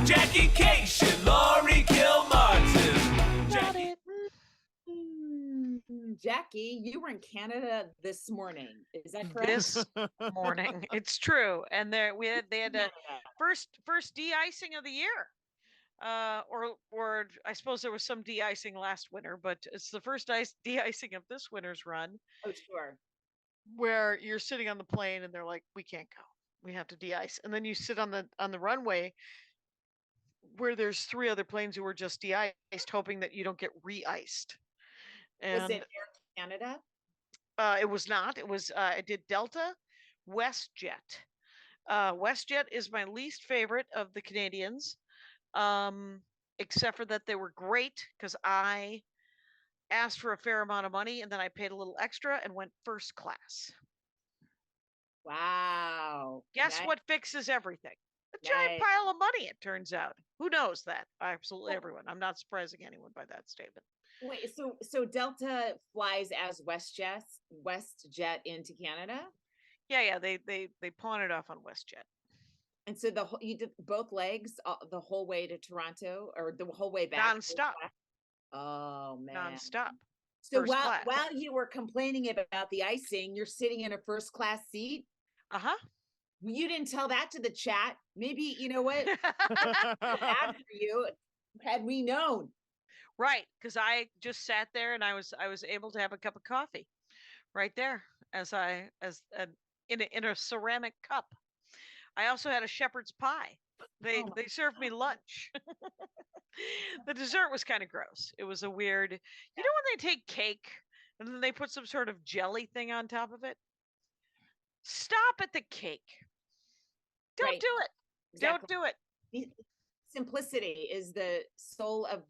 Jackie Cation, Laurie Kilmartin. Jackie. Jackie, you were in Canada this morning. Is that correct? This morning, it's true. And they had a first de-icing of the year. Or I suppose there was some de-icing last winter, but it's the first de-icing of this winter's run. Oh, sure. Where you're sitting on the plane and they're like, we can't go. We have to de-ice. And then you sit on the runway where there's 3 other planes who were just de-iced, hoping that you don't get re-iced. And was it Air Canada? It was not. It was I did Delta, WestJet. WestJet is my least favorite of the Canadians, except for that they were great because I asked for a fair amount of money and then I paid a little extra and went first class. Wow. Guess what fixes everything? A giant pile of money, it turns out. Who knows that? Absolutely everyone. I'm not surprising anyone by that statement. Wait, so Delta flies as WestJet into Canada? Yeah. They pawn it off on WestJet. And so you did both legs the whole way to Toronto, or the whole way back? Non-stop. Oh man. Non-stop. So while you were complaining about the icing, you're sitting in a first class seat. Uh-huh. You didn't tell that to the chat. Maybe, you know what? Bad for you had we known. Right, because I just sat there and I was able to have a cup of coffee right there in a ceramic cup. I also had a shepherd's pie. They served me lunch. The dessert was kind of gross. It was a weird, you know when they take cake and then they put some sort of jelly thing on top of it? Stop at the cake. Don't do it. Exactly. Don't do it. Simplicity is the soul of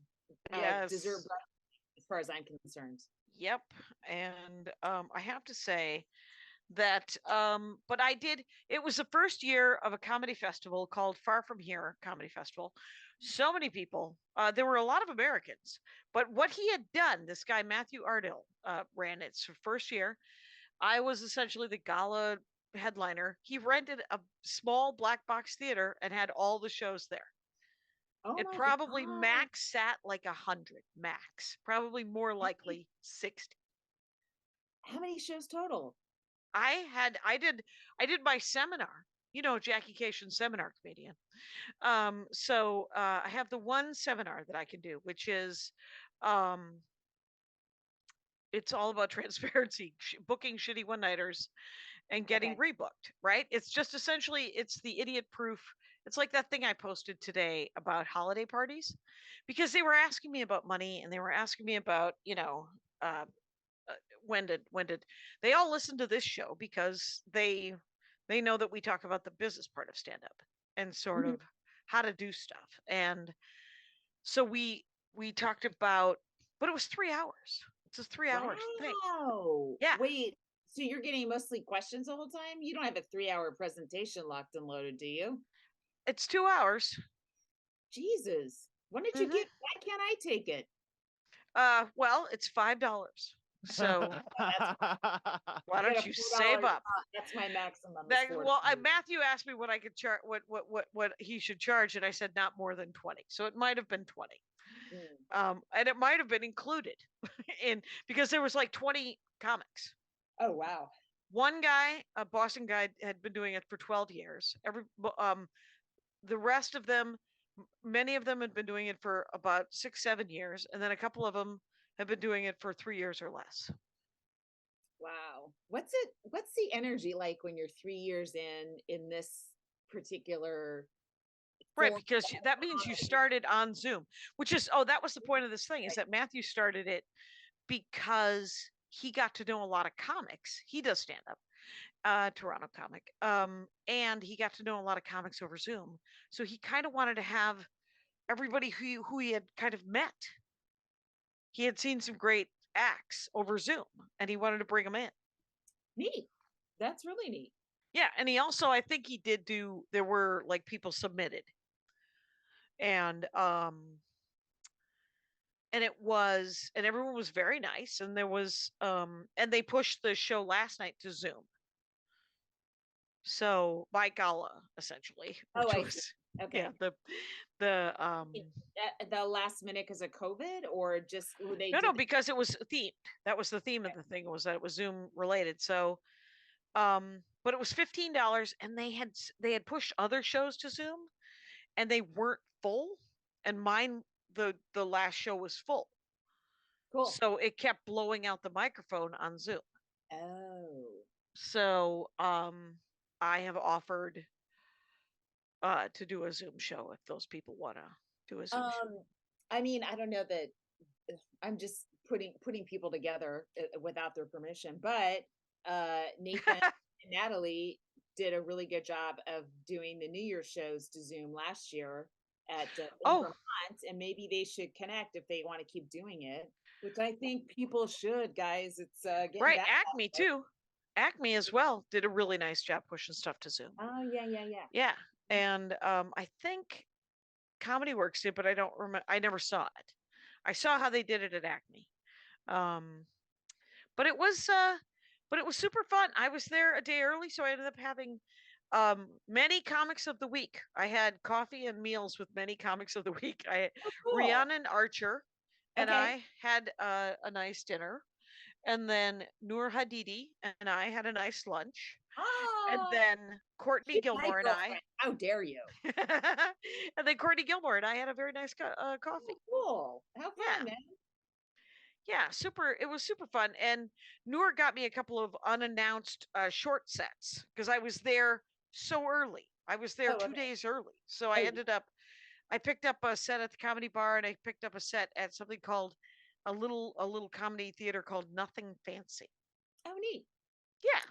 dessert, as far as I'm concerned. Yep. And I have to say that but it was the first year of a comedy festival called Far From Here Comedy Festival. So many people, there were a lot of Americans, but what he had done, this guy Matthew Ardill ran its first year. I was essentially the gala headliner. He rented a small black box theater and had all the shows there. It probably max sat like 100 max, probably more likely 60. How many shows total? I did my seminar, Jackie Cation seminar comedian. So I have the one seminar that I can do, which is it's all about transparency, booking shitty one-nighters and getting rebooked, right? It's just essentially, it's the idiot proof. It's like that thing I posted today about holiday parties, because they were asking me about money and they were asking me about, when did they all listen to this show because they know that we talk about the business part of stand-up and sort of how to do stuff. And so we talked about, but it was 3 hours. It's a 3 hour thing. Yeah. Wait, so you're getting mostly questions the whole time? You don't have a 3-hour presentation locked and loaded, do you? It's 2 hours. Jesus. Why can't I take it? Well, it's $5. So why don't you save up? That's my maximum. Matthew asked me what I could charge, what he should charge, and I said not more than 20. So it might have been 20. And it might have been included because there was like 20 comics. Oh wow. One guy, a Boston guy, had been doing it for 12 years. The rest of them, many of them had been doing it for about 6-7 years, and then a couple of them have been doing it for 3 years or less. Wow. What's the energy like when you're 3 years in this particular? Right, because that means you started on Zoom, which is, that was the point of this thing, is that Matthew started it because he got to know a lot of comics. He does stand-up, Toronto comic, and he got to know a lot of comics over Zoom. So he kind of wanted to have everybody who he had kind of met. He had seen some great acts over Zoom, and he wanted to bring them in. Neat. That's really neat. Yeah, and he also, I think he did there were like people submitted. And everyone was very nice, and there was and they pushed the show last night to Zoom. So by gala, essentially. Okay. Yeah, the The last minute because of COVID, or just they no, did. because it was themed. That was the theme of the thing, was that it was Zoom related. So but it was $15, and they had pushed other shows to Zoom, and they weren't full, and mine, the last show, was full. Cool. So it kept blowing out the microphone on Zoom. Oh. So I have offered to do a Zoom show if those people want to do a Zoom show. I mean, I don't know that I'm just putting people together without their permission, but Nathan and Natalie did a really good job of doing the New Year shows to Zoom last year in Oh, Vermont, and maybe they should connect if they want to keep doing it, which I think people should, guys. It's getting right. back. Acme too. Acme as well did a really nice job pushing stuff to Zoom. Oh yeah, yeah, yeah. Yeah. And I think Comedy Works did, but I don't remember. I never saw it. I saw how they did it at Acme. Um, but it was super fun. I was there a day early, so I ended up having many comics of the week. I had coffee and meals with many comics of the week. Oh, cool. Rhiannon Archer and Okay. I had a nice dinner, and then Noor Hadidi and I had a nice lunch, and Oh, then Courtney she's my Gilmore and I girlfriend. How dare you? and then Courtney Gilmore and I had a very nice coffee. Cool. How fun, Yeah. man. Yeah, super. It was super fun. And Noor got me a couple of unannounced short sets because I was there so early. I was there Oh, 2 days early. So I ended up, I picked up a set at the Comedy Bar, and I picked up a set at something called a little comedy theater called Nothing Fancy. Oh, neat. Yeah.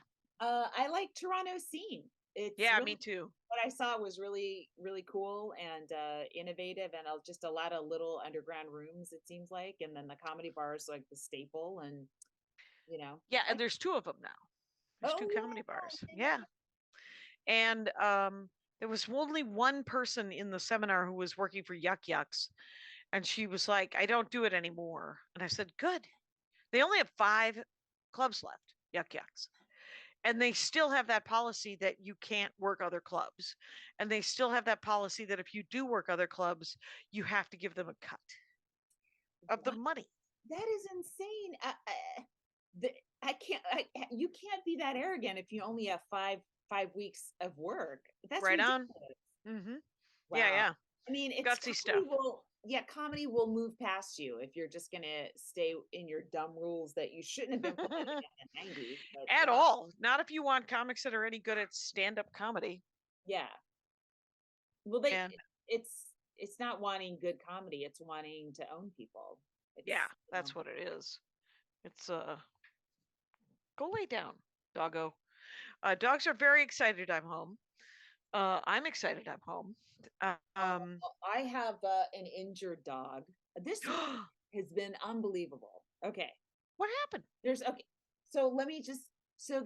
I like Toronto scene. It's Yeah, really, me too. what I saw was really, really cool and innovative, and just a lot of little underground rooms, it seems like. And then the Comedy Bar is like the staple, and Yeah, and there's two of them now. There's two oh comedy bars. Yeah. And there was only one person in the seminar who was working for Yuck Yucks, and she was like, I don't do it anymore. And I said, good. They only have 5 clubs left, Yuck Yucks. And they still have that policy that you can't work other clubs. And they still have that policy that if you do work other clubs, you have to give them a cut of the money. that is insane. I can't. You can't be that arrogant if you only have five weeks of work. That's Right on. ridiculous. Mm-hmm. Wow. Yeah, yeah. I mean, it's Gutsy stuff. comedy will move past you if you're just gonna stay in your dumb rules that you shouldn't have implemented in the 90s. At all. Not if you want comics that are any good at stand-up comedy. Yeah. Well, it's not wanting good comedy; it's wanting to own people. Yeah, that's what it is. It's go lay down, doggo. Dogs are very excited I'm home. I'm excited I'm home. I have an injured dog. This has been unbelievable. Okay. What happened? So let me just. So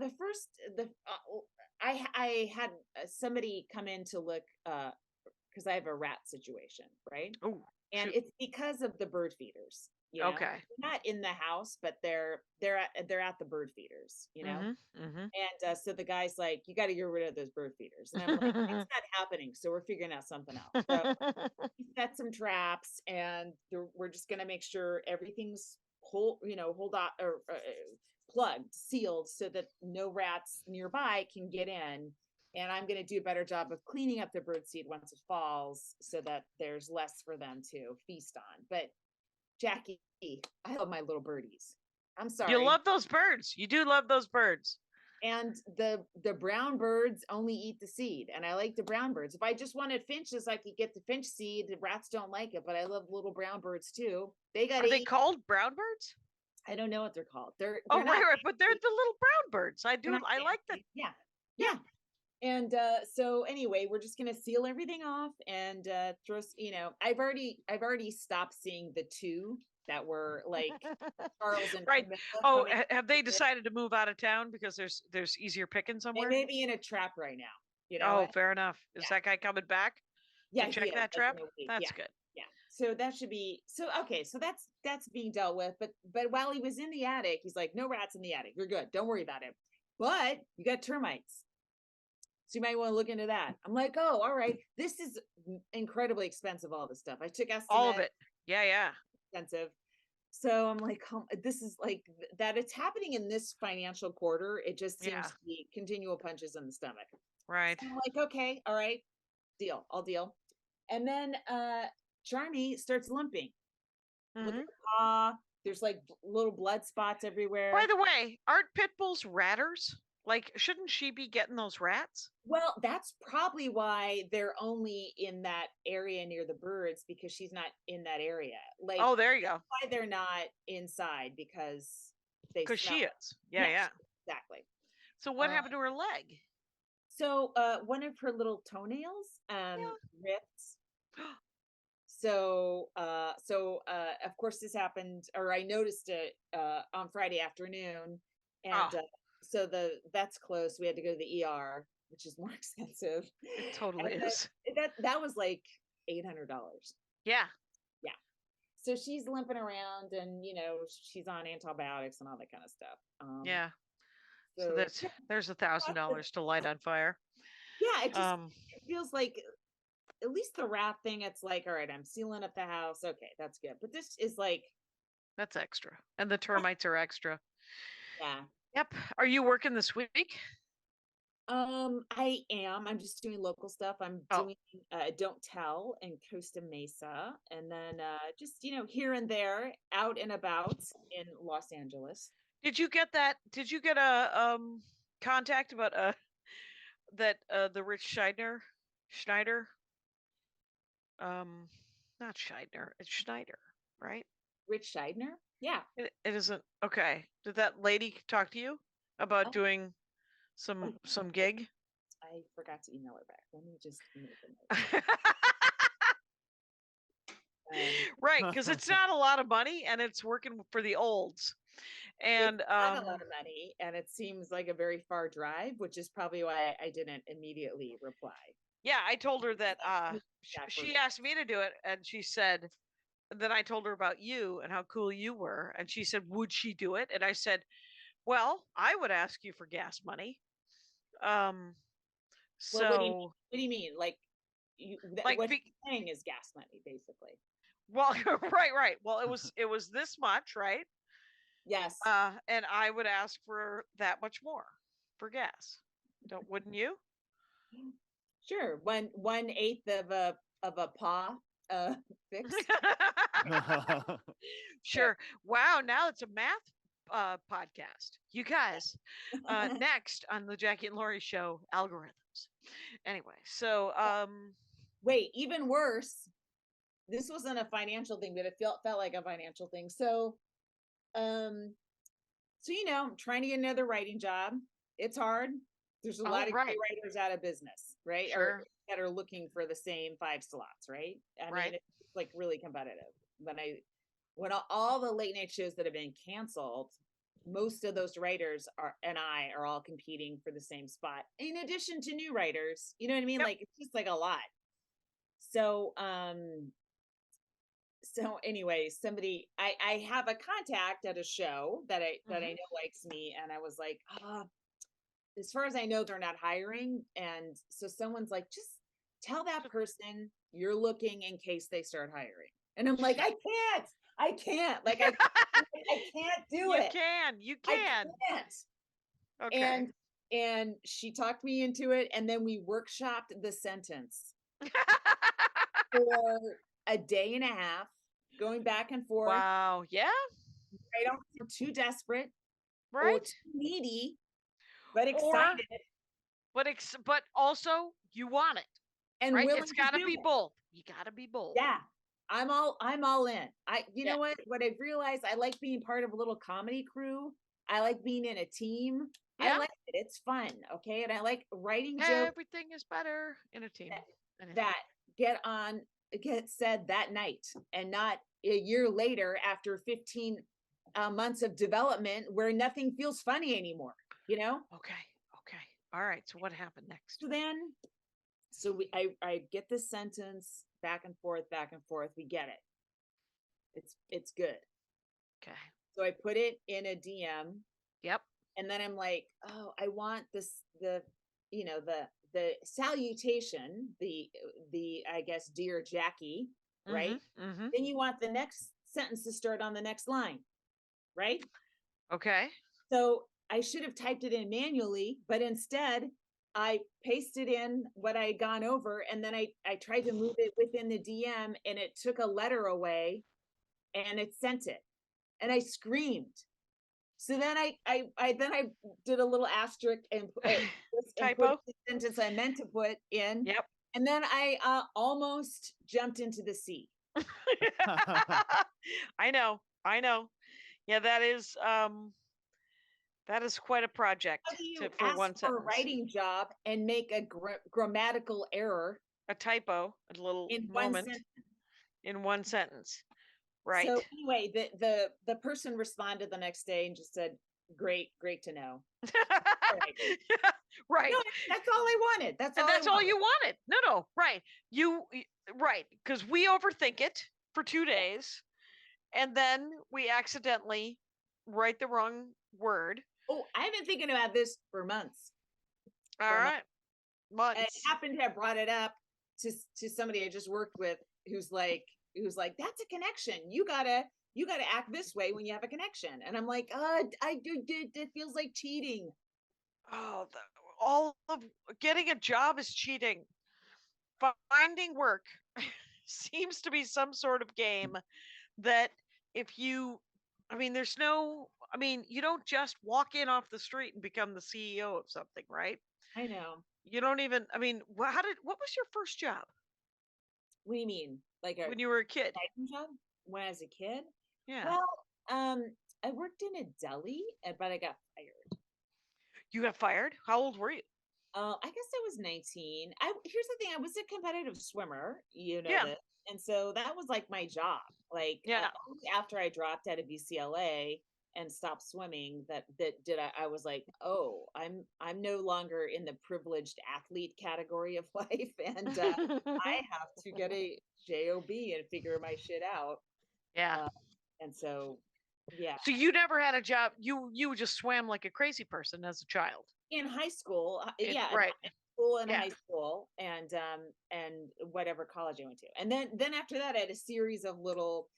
I had somebody come in to look because I have a rat situation, right? Oh, And it's because of the bird feeders. okay. They're not in the house, but they're at the bird feeders. Mm-hmm. And so the guy's like, you got to get rid of those bird feeders. And I'm like, it's not happening. So we're figuring out something else. So he set some traps, and we're just going to make sure everything's plugged, sealed, so that no rats nearby can get in. And I'm going to do a better job of cleaning up the birdseed once it falls so that there's less for them to feast on. But Jackie, I love my little birdies. I'm sorry. You love those birds. You do love those birds. And the brown birds only eat the seed, and I like the brown birds. If I just wanted finches, I could get the finch seed. The rats don't like it, but I love little brown birds too. Are they called brown birds? I don't know what they're called. They're right, not, but they're the little brown birds. I like that. Yeah. And so anyway, we're just gonna seal everything off and throw. I've already stopped seeing the 2 that were like Charles and right. Camilla. Oh, have they decided to move out of town because there's easier picking somewhere? They may be in a trap right now. Oh, fair enough. Is that guy coming back? Yeah, to check that trap. That's good. Yeah. So that should be okay. So that's being dealt with. But while he was in the attic, he's like, no rats in the attic. You're good. Don't worry about it. But you got termites. So you might want to look into that. I'm like, oh, all right. This is incredibly expensive, all this stuff. I took All of estimate, it. Yeah. expensive. So I'm like, this is like that it's happening in this financial quarter. It just seems Yeah. to be continual punches in the stomach. Right. So I'm like, okay, all right, deal, I'll deal. And then Charmy starts limping. Look Mhm. at the paw. There's like little blood spots everywhere. By the way, aren't pit bulls ratters? Like, shouldn't she be getting those rats? Well, that's probably why they're only in that area near the birds, because she's not in that area. Like, Oh, there you go. why they're not inside, because they Because smell she it. is. Yeah. Exactly. So what Uh, happened to her leg? So one of her little toenails ripped. So of course this happened, or I noticed it on Friday afternoon, and Oh, so the vet's closed. We had to go to the ER, which is more expensive. it totally And is. that was like $800. Yeah. Yeah. So she's limping around, and she's on antibiotics and all that kind of stuff. Yeah. So So there's $1,000 to light on fire. yeah, it feels like, at least the rat thing, it's like, all right, I'm sealing up the house. Okay, that's good. But this is like, That's extra. And the termites are extra. yeah. Yep. Are you working this week? I am. I'm just doing local stuff. I'm Oh, doing Don't Tell in Costa Mesa, and then just here and there, out and about in Los Angeles. did you get that? Did you get a contact about that the Rich Schneider? Not Scheidner, it's Schneider, right? Rich Scheidner? Yeah. It isn't okay. Did that lady talk to you about Oh, doing oh, some gig? I forgot to email her back. Let me just make a note. Right, because it's not a lot of money and it's working for the olds. And It's not a lot of money, and it seems like a very far drive, which is probably why I didn't immediately reply. yeah, I told her that Back she for- asked me to do it, and she said, then I told her about you and how cool you were, and she said, would she do it? And I said, well, I would ask you for gas money. Well, So what do you mean? Like, like what you're saying is gas money, basically. well, right. Well, it was this much, right? Yes. And I would ask for that much more for gas. Wouldn't you? Sure. One eighth of a paw fix. Sure. Wow, now it's a math podcast. You guys, next on the Jackie and Laurie Show, algorithms. Anyway, so Wait, even worse. This wasn't a financial thing, but it felt like a financial thing. So I'm trying to get another writing job. It's hard. There's a Oh, lot of right. writers out of business, right? Or Sure. that are looking for the same 5 slots, right? I Right. mean, it's like really competitive. When all the late night shows that have been canceled, most of those writers are all competing for the same spot, in addition to new writers. You know what I mean? Yep. Like, it's just like a lot. So anyway, I have a contact at a show that I know likes me, and I was like, as far as I know, they're not hiring. And so someone's like, just tell that person you're looking in case they start hiring. And I'm like, I can't, like, I can't do it. You I can. can't. Okay. And she talked me into it, and then we workshopped the sentence for a day and a half, going back and forth. Wow. Yeah. I don't feel too desperate or Right. too needy, but Or- excited But also you want it. and Right? willing It's to got to do be it. both. You got to be bold. Yeah. I'm all in. You Yeah. know what I've realized, I like being part of a little comedy crew. I like being in a team. Yeah. I like it. It's fun. Okay. And I like writing jokes Everything is better in a team. that get said that night, and not a year later after 15 months of development where nothing feels funny anymore, Okay. All right. So what happened next? So then, I get this sentence back and forth. We get it. It's good. Okay. So I put it in a DM, Yep. and then I'm like, oh, I want the the salutation, the I guess, dear Jackie, right? Mm-hmm. Then you want the next sentence to start on the next line, right? Okay. So I should have typed it in manually, but instead I pasted in what I had gone over, and then I tried to move it within the DM, and it took a letter away and it sent it. And I screamed. So then I did a little asterisk and Typo. put the sentence I meant to put in. Yep. And then I almost jumped into the sea. I know. Yeah, that is quite a project How do you for one ask for a sentence. writing job and make a grammatical error A typo, a little in one moment sentence? in one sentence. Right. So anyway, the person responded the next day and just said, "Great to know." Right. No, that's all I wanted. That's all. And that's I all wanted. you wanted. No, right. Right, because we overthink it for 2 days, and then we accidentally write the wrong word. Oh, I've been thinking about this for months. All right, months. And I happened to have brought it up to somebody I just worked with, who's like, "That's a connection. You gotta act this way when you have a connection." And I'm like, I do. It feels like cheating. Oh, all of getting a job is cheating. Finding work seems to be some sort of game that if you, you don't just walk in off the street and become the CEO of something, right? I know. You don't even, what was your first job? What do you mean? Like When you were a kid? writing job? When I was a kid? Yeah. Well, I worked in a deli, but I got fired. You got fired? How old were you? I guess I was 19. Here's the thing, I was a competitive swimmer, Yeah. this. And so that was like my job. Like Yeah. only after I dropped out of UCLA and stopped swimming that I was like, "Oh, I'm no longer in the privileged athlete category of life, and I have to get a job and figure my shit out." Yeah. And so yeah. So you never had a job. You just swam like a crazy person as a child. In high school, yeah, Right. in school and Yeah. high school, and whatever college I went to, and then after that, I had a series of little,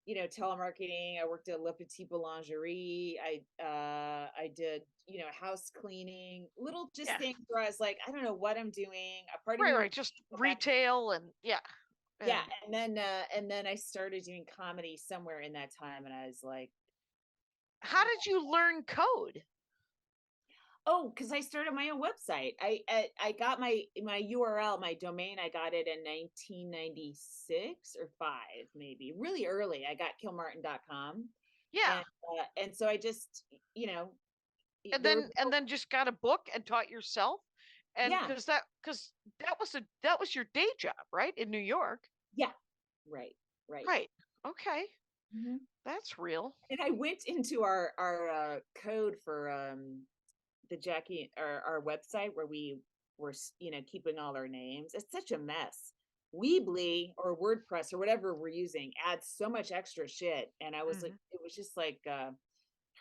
telemarketing. I worked at Le Petit Boulangerie. I did, house cleaning, little just Yeah. things where I was like, I don't know what I'm doing. A part of me Right. Just retail and yeah. yeah, and then I started doing comedy somewhere in that time, and I was like, How did you learn code? oh, because I started my own website. I got my URL, my domain. I got it in 1996 or 5, maybe really early. I got killmartin.com. Yeah. And so I just, And there was then just got a book and taught yourself. And Yeah. because that was your day job, right? In New York. yeah, right. Right. Okay. Mhm. That's real. And I went into our code for the Jackie, our website, where we were, keeping all our names. It's such a mess. Weebly or WordPress or whatever we're using adds so much extra shit, and I was like, it was just like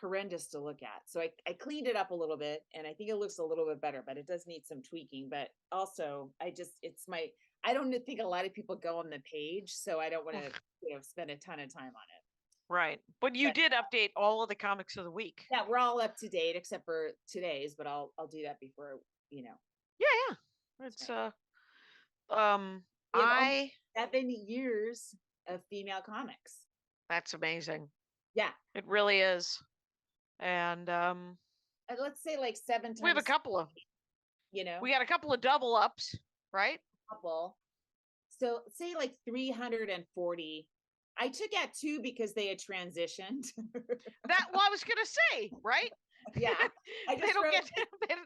horrendous to look at. So I cleaned it up a little bit, and I think it looks a little bit better, but it does need some tweaking. But also, I don't think a lot of people go on the page, so I don't want to spend a ton of time on it. Right. But you did update all of the comics of the week. Yeah, we're all up to date except for today's, but I'll do that before, Yeah. It's right. I 7 years of female comics. That's amazing. Yeah. It really is. And Let's say like 7 times. we have a couple of, we got a couple of double ups, right? Couple. So say like 340. I took out 2 because they had transitioned. I was gonna say, right? Yeah. I they just don't wrote, get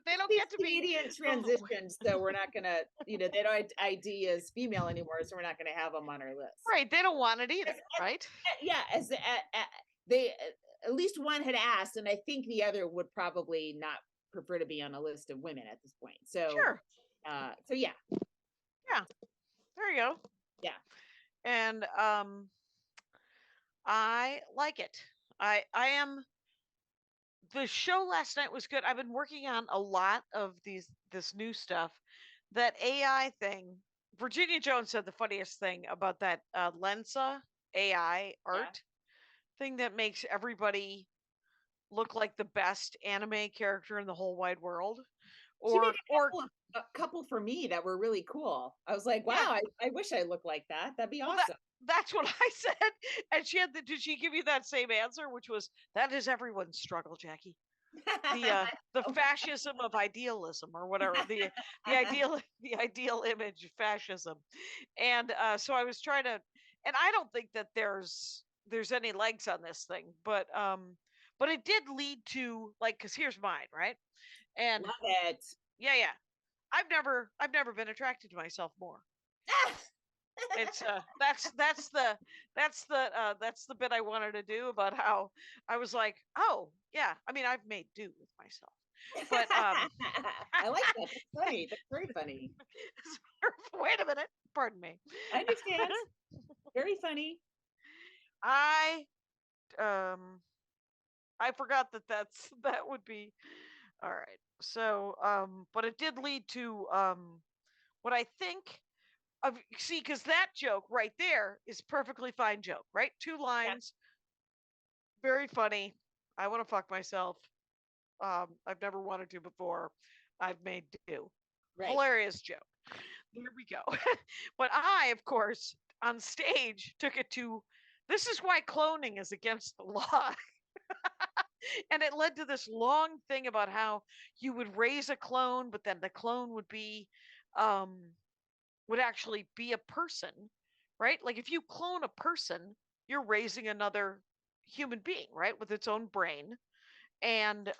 they don't get to be Canadian transitioned, so we're not gonna, they don't ID as female anymore, so we're not gonna have them on our list. Right. They don't want it either, right? Yeah, as they at least one had asked, and I think the other would probably not prefer to be on a list of women at this point. So Sure. So yeah. Yeah. There you go. Yeah. And I like it. I am the show last night was good. I've been working on a lot of this new stuff that AI thing. Virginia Jones said the funniest thing about that Lensa AI art thing that makes everybody look like the best anime character in the whole wide world. She made Or a couple for me that were really cool. I was like, wow, Yeah. I wish I looked like that. That'd be well, awesome. that's what I said. And she had did she give you that same answer, which was that is everyone's struggle, Jackie. The fascism of idealism or whatever, the ideal image fascism. And so I was trying to, and I don't think that there's any legs on this thing, but it did lead to, like, because here's mine, right? And Love it. yeah, I've never been attracted to myself more. It's that's the bit I wanted to do about how I was like, oh yeah, I mean, I've made do with myself, but I like that. That's funny. That's very funny. wait a minute, pardon me. I understand. Very funny. I forgot that would be all right. So but it did lead to what I think of, see, because that joke right there is perfectly fine joke, right? Two lines, very funny. I want to fuck myself. I've never wanted to before. I've made do. Right. Hilarious joke. There we go. But I, of course, on stage took it to, this is why cloning is against the law. And it led to this long thing about how you would raise a clone, but then the clone would actually be a person, right? Like if you clone a person, you're raising another human being, right, with its own brain. And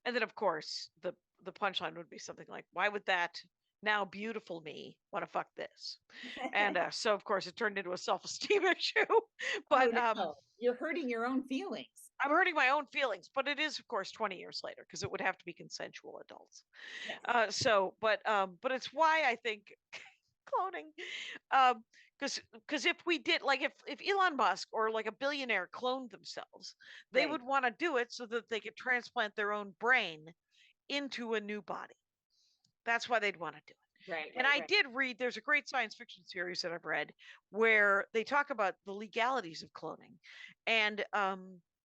then of course the punchline would be something like, why would that now beautiful me want to fuck this? And so of course it turned into a self-esteem issue. But oh, no. You're hurting your own feelings. I'm hurting my own feelings, but it is of course 20 years later because it would have to be consensual adults. Yes. But it's why I think cloning, because if we did, like, if Elon Musk or like a billionaire cloned themselves, they Right. would want to do it so that they could transplant their own brain into a new body. That's why they'd want to do it. Right. And I did read, there's a great science fiction series that I've read where they talk about the legalities of cloning, and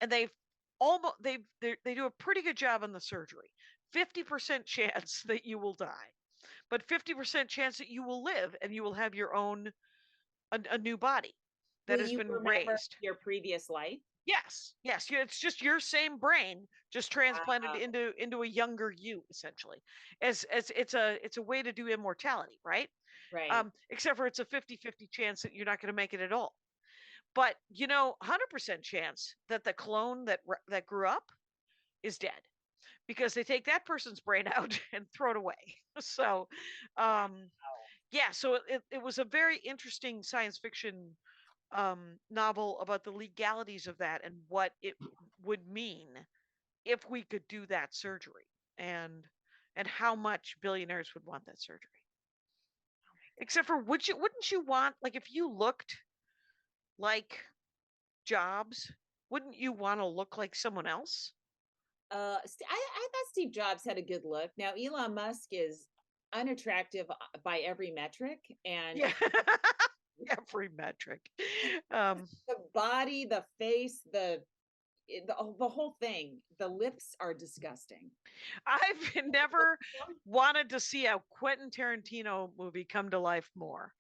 they've almost they do a pretty good job on the surgery. 50% chance that you will die, but 50% chance that you will live and you will have your own a new body that Will has you been remember raised. your previous life? Yes, it's just your same brain, just transplanted Wow. into a younger you, essentially. As it's a way to do immortality, right? Right. Except for it's a 50-50 chance that you're not going to make it at all. But 100% chance that the clone that grew up is dead, because they take that person's brain out and throw it away. So yeah, so it was a very interesting science fiction novel about the legalities of that and what it would mean if we could do that surgery, and how much billionaires would want that surgery. Except for, wouldn't you want, like, if you looked like Jobs, wouldn't you want to look like someone else? I thought Steve Jobs had a good look. Now Elon Musk is unattractive by every metric, and Yeah. Every metric. the body, the face, the whole thing. The lips are disgusting. I've never wanted to see a Quentin Tarantino movie come to life more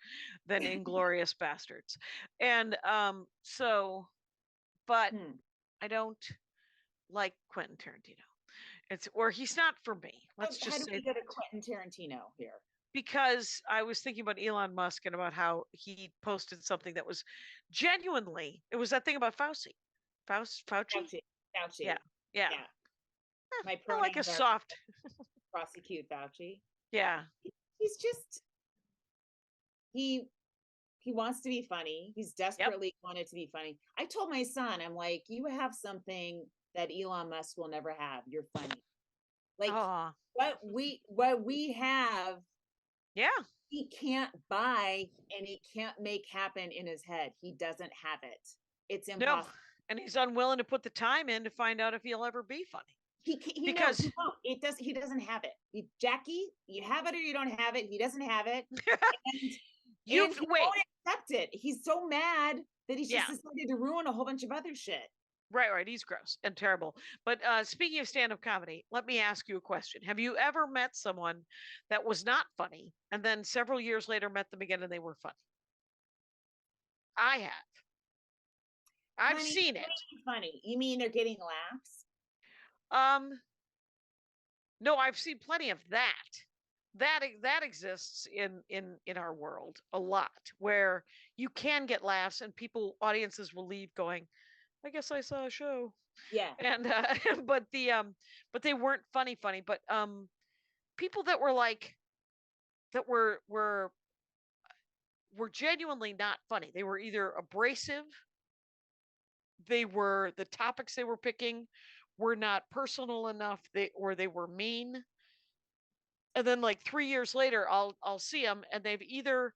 than Inglorious Bastards. And so, but I don't like Quentin Tarantino. Or he's not for me. Let's How just do say we get a Quentin Tarantino here? because I was thinking about Elon Musk and about how he posted something that was genuinely, it was that thing about Fauci. Fauci? Fauci. Yeah. Yeah. My I like a pronouns are soft. prosecute Fauci. Yeah. He's just he wants to be funny. He's desperately wanted to be funny. I told my son, I'm like, you have something that Elon Musk will never have. You're funny. Like Aw. what we have, Yeah. he can't buy and he can't make happen in his head. He doesn't have it. It's No. impossible. And he's unwilling to put the time in to find out if he'll ever be funny. Because he doesn't have it. Jackie, you have it or you don't have it. He doesn't have it. And he wait. won't accept it. He's so mad that he's just Yeah. decided to ruin a whole bunch of other shit. Right. He's gross and terrible. But speaking of stand-up comedy, let me ask you a question. Have you ever met someone that was not funny and then several years later met them again and they were funny? I have. I've Funny, seen it. Funny. You mean they're getting laughs? No, I've seen plenty of that. That exists in our world a lot, where you can get laughs and audiences will leave going, I guess I saw a show. Yeah. And but they weren't funny, but people that were like that were genuinely not funny. They were either abrasive, the topics they were picking were not personal enough, they were mean. And then like 3 years later I'll see them and they've either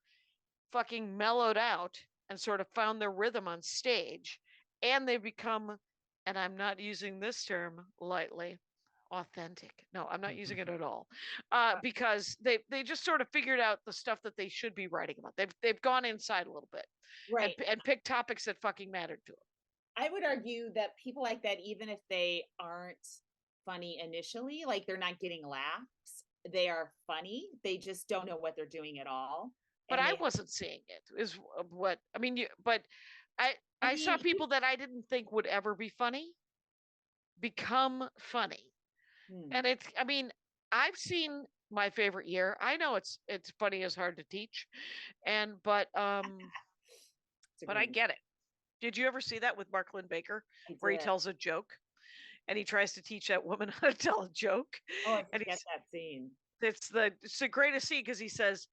fucking mellowed out and sort of found their rhythm on stage, and they've become, and I'm not using this term lightly, authentic. No, I'm not using it at all. Because they just sort of figured out the stuff that they should be writing about. They've gone inside a little bit. Right. And picked topics that fucking mattered to them. I would argue that people like that, even if they aren't funny initially, like they're not getting laughs, they are funny. They just don't know what they're doing at all. But I wasn't seeing it. Is what I mean. But I saw people that I didn't think would ever be funny become funny, and it's. I mean, I've seen My Favorite Year. I know it's funny as hard to teach, but I get it. Did you ever see that with Mark Lynn Baker, where he tells a joke, and he tries to teach that woman how to tell a joke? Oh, I forget that scene. It's the greatest scene because he says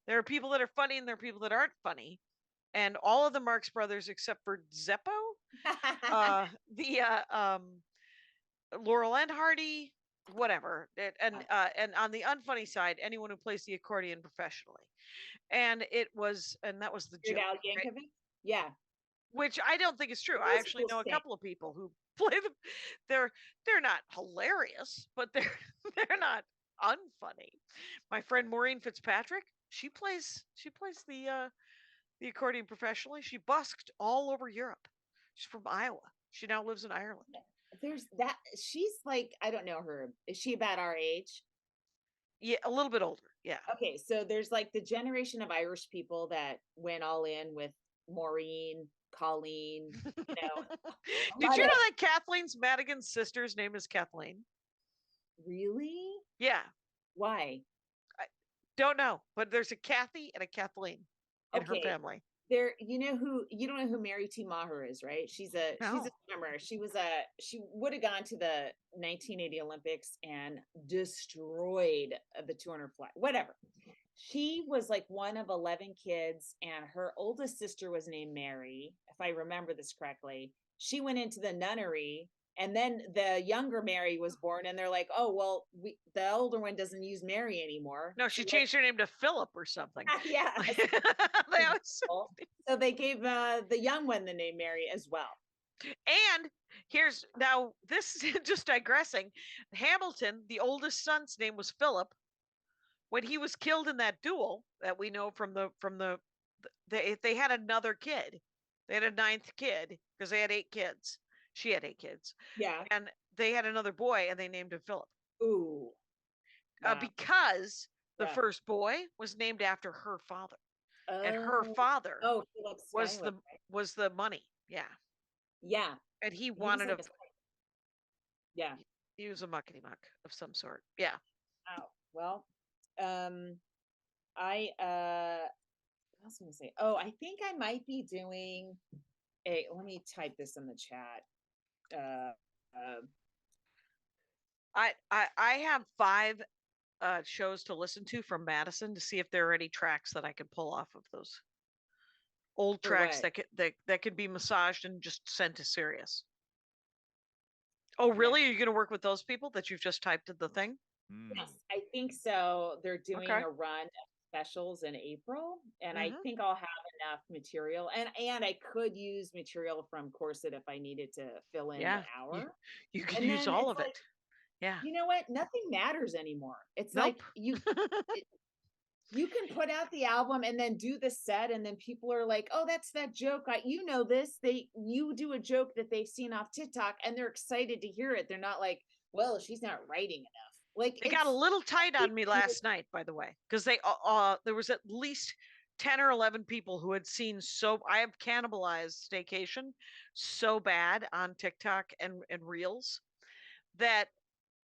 there are people that are funny and there are people that aren't funny, and all of the Marx Brothers except for Zeppo, Laurel and Hardy, whatever, and on the unfunny side, anyone who plays the accordion professionally, and that was the joke. Right? Yeah. Which I don't think is true. I actually know a couple of people who play them. They're not hilarious, but they're not unfunny. My friend Maureen Fitzpatrick, she plays the accordion professionally. She busked all over Europe. She's from Iowa. She now lives in Ireland. There's that. She's like, I don't know her. Is she about our age? Yeah, a little bit older. Yeah. Okay, so there's like the generation of Irish people that went all in with Maureen, Colleen. Did you know that Kathleen Madigan's sister's name is Kathleen? Really? Yeah. Why? I don't know, but there's a Kathy and a Kathleen in her family. You don't know who Mary T. Maher is, right? She's a swimmer. She would have gone to the 1980 Olympics and destroyed the 200 fly, whatever. She was like one of 11 kids, and her oldest sister was named Mary, if I remember this correctly. She went into the nunnery, and then the younger Mary was born, and they're like, oh, well, the older one doesn't use Mary anymore. No, she changed her name to Philip or something. Yeah. So they gave the young one the name Mary as well. And this is just digressing. Hamilton, the oldest son's name was Philip. When he was killed in that duel that we know they had another kid. They had a 9th kid because they had 8 kids. She had 8 kids. Yeah. And they had another boy and they named him Philip. Ooh. Wow. Because the first boy was named after her father. Oh. And her father was the money. Yeah. Yeah. And he wanted Yeah. He was a muckety muck of some sort. Yeah. Wow. Well, what else am I gonna say? Oh, I think I might be doing let me type this in the chat. I have 5 shows to listen to from Madison to see if there are any tracks that I can pull off of those old tracks that could be massaged and just sent to Sirius. Oh, really? Are you going to work with those people that you've just typed in the thing? Yes, I think so. They're doing a run of specials in April, and I think I'll have enough material, and I could use material from Corset if I needed to fill in the hour. You could use all of it. Yeah. You know what? Nothing matters anymore. It's Nope. like you can put out the album and then do the set, and then people are like, "Oh, that's that joke. You know this." You do a joke that they've seen off TikTok, and they're excited to hear it. They're not like, "Well, she's not writing enough." Like They got a little tight on me last night, by the way, because there was at least 10 or 11 people who had seen I have cannibalized Staycation so bad on TikTok and Reels that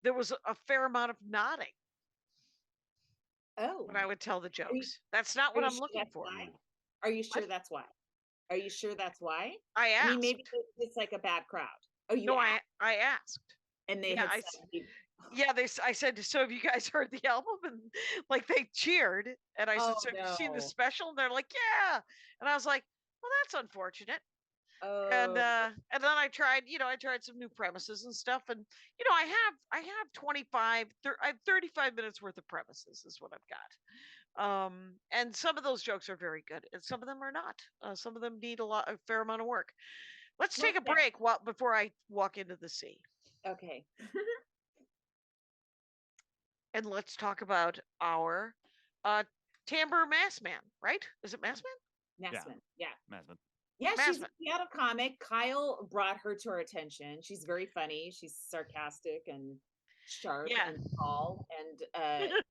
there was a fair amount of nodding Oh, when I would tell the are you, jokes. That's not are what you I'm sure looking that's for. why? Are you sure What? that's why? Are you sure that's why? I I mean, maybe asked. it's like a bad crowd. Oh, you No, asked, I asked. and they Yeah, had said, yeah, I said, so have you guys heard the album? And like they cheered. And I said, "Oh so have you seen the no, special? And they're like, yeah. And I was like, well, that's unfortunate. oh And then I tried some new premises and stuff. And I have 35 minutes worth of premises is what I've got. And some of those jokes are very good, and some of them are not. Some of them need a fair amount of work. Let's well, take a break before I walk into the sea. okay." And let's talk about our Tambre Massman, right? Is it Massman? Massman, yeah. Massman. Yeah, she's a Massman. Seattle comic. Kyle brought her to our attention. She's very funny. She's sarcastic and sharp Yeah. and tall, and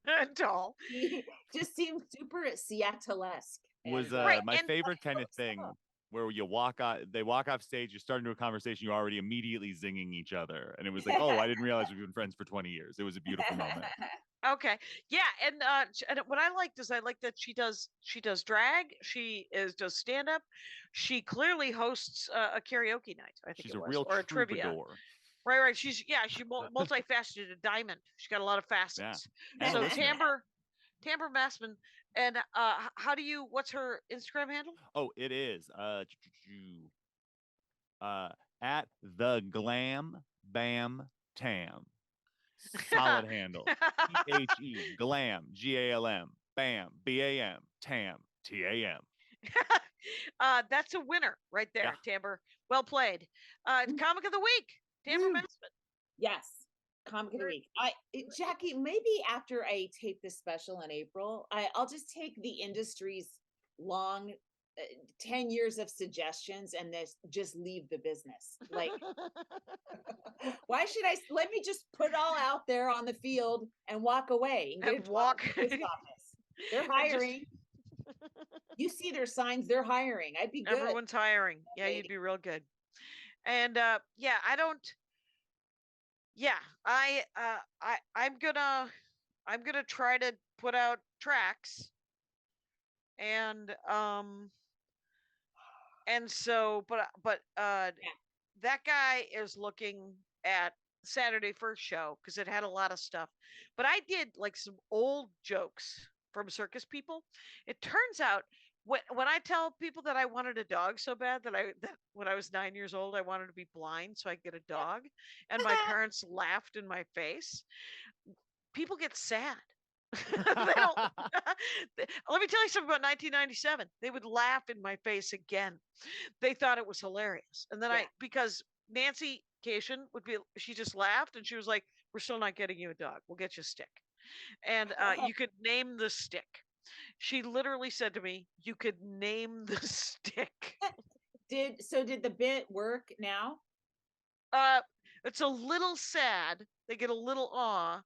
And tall. she just seems super Seattle-esque. Was Right, my and- favorite kind of Stuff. thing where they walk off stage, you start into a conversation, you're already immediately zinging each other. And it was like, oh, I didn't realize we've been friends for 20 years. It was a beautiful moment. Okay. Yeah, and what I liked is I like that she does drag, does stand up. She clearly hosts a karaoke night, I think She's it a was, real or a trivia. troubadour. Right. She multifaceted, a diamond. She's got a lot of facets. And So a listener. Tambre Massman, and what's her Instagram handle? Oh, it is at the Glam Bam Tam. Solid handle. THE Glam GALM Bam BAM Tam TAM. That's a winner right there, Yeah. Tambre. Well played. Comic of the week, Tambre Woo. Massman. Yes, comic of the week. Jackie, maybe after I tape this special in April, I'll just take the industry's long 10 years of suggestions and just leave the business. Like, why should let me just put it all out there on the field and walk away and get And a job walk. at the post office. They're hiring. You see their signs, they're hiring. I'd be good. Everyone's hiring. Yeah, Okay. you'd be real good. And I'm gonna try to put out tracks. And so that guy is looking at Saturday First Show because it had a lot of stuff. But I did like some old jokes from circus people. It turns out when I tell people that I wanted a dog so bad that when I was 9 years old I wanted to be blind so I could get a dog, and my parents laughed in my face, people get sad. They don't, let me tell you something about 1997. They would laugh in my face again. They thought it was hilarious. And then because Nancy Cation she just laughed and she was like, we're still not getting you a dog. We'll get you a stick. And you could name the stick. She literally said to me, you could name the stick. Did the bit work now? It's a little sad. They get a little awe.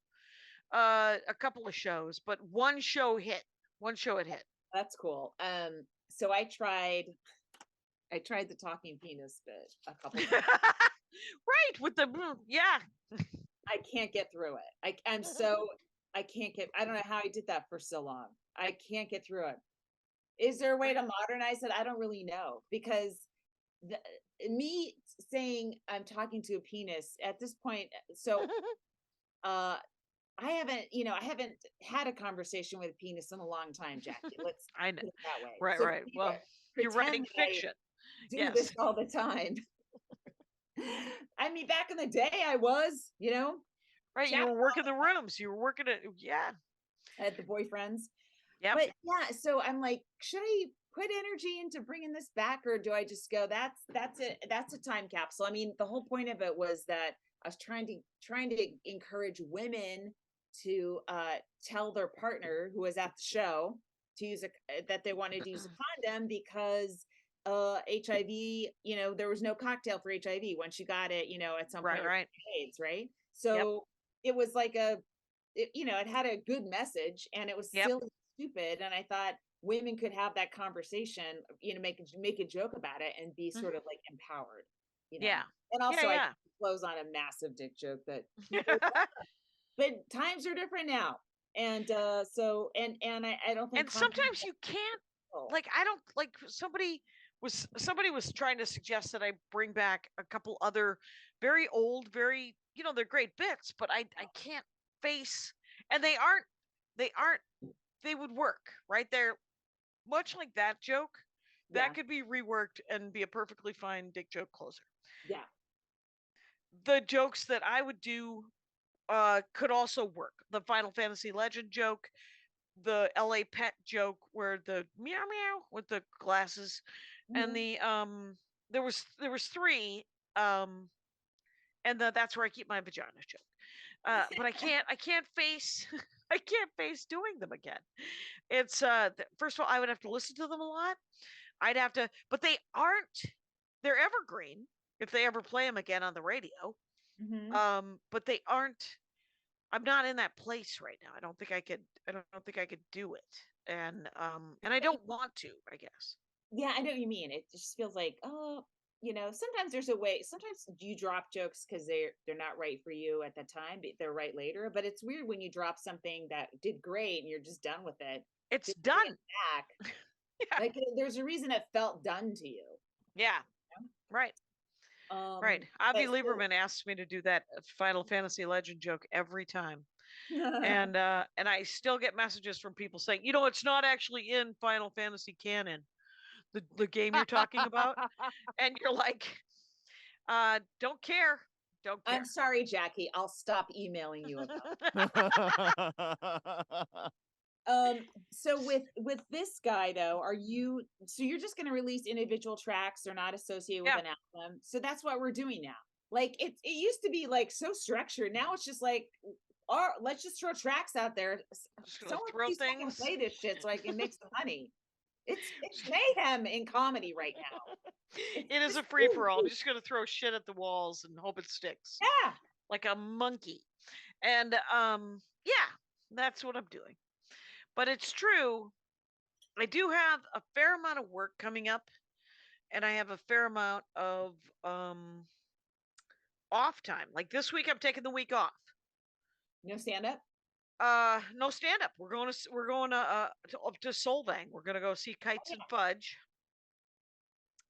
A couple of shows, but one show it hit. That's cool. So I tried the talking penis bit a couple times. Right, with the I can't get through it. I can't get, I don't know how I did that for so long. I can't get through it. Is there a way to modernize it? I don't really know, because me saying I'm talking to a penis at this point, so I haven't had a conversation with a penis in a long time, Jackie. Let's I know. put it that way. Right, So right. Well, you're writing pretend that I fiction. do Yes. this all the time. I mean, back in the day, I was, Right, you were working the rooms. You were working it. Yeah. I had the boyfriends. Yep. But yeah, so I'm like, should I put energy into bringing this back, or do I just go, that's it, that's a time capsule? I mean, the whole point of it was that I was trying to encourage women to tell their partner who was at the show to use that they wanted to use a condom because HIV, you know, there was no cocktail for HIV once you got it, you know, at some point Right. AIDS, right? So it was like you know, it had a good message and it was silly, stupid, and I thought women could have that conversation, you know, make a joke about it and be sort of like empowered, you know. Yeah. And also I Yeah. close on a massive dick joke that but times are different now. And so and I don't think And sometimes you can't, like, I don't like somebody was trying to suggest that I bring back a couple other very old, very, you know, they're great bits, but I can't face, and they would work, right? They're much like that joke that could be reworked and be a perfectly fine dick joke closer. yeah. The jokes that I would do could also work. The Final Fantasy Legend joke, the LA pet joke where the meow meow with the glasses, and the there was three, and that's where I keep my vagina joke. But I can't face I can't face doing them again. It's first of all, I would have to listen to them a lot. I'd have to, but they're evergreen if they ever play them again on the radio. But they aren't, I'm not in that place right now. I don't think I could do it. And I don't want to, I guess. Yeah, I know what you mean. It just feels like, oh, you know, sometimes there's a way. Sometimes you drop jokes because they're not right for you at the time, but they're right later. But it's weird when you drop something that did great and you're just done with it. It's Just bring done. it back. Like there's a reason it felt done to you. Yeah. Right. Right. Avi Lieberman asks me to do that Final Fantasy Legend joke every time. And I still get messages from people saying, you know, it's not actually in Final Fantasy canon, the game you're talking about. And you're like, don't care. Don't care. I'm sorry, Jackie. I'll stop emailing you about so with this guy though, you're just going to release individual tracks? They're not associated with an album, so that's what we're doing now. Like it used to be like so structured. Now it's just like, let's just throw tracks out there. Someone please fucking play this shit so I can make some money. It's mayhem in comedy right now. It is a free-for-all. I'm just going to throw shit at the walls and hope it sticks. Yeah, like a monkey. And that's what I'm doing. But it's true, I do have a fair amount of work coming up, and I have a fair amount of off time. Like this week I'm taking the week off. no stand up. No stand up. We're going up to Solvang. We're going to go see Kites and Fudge.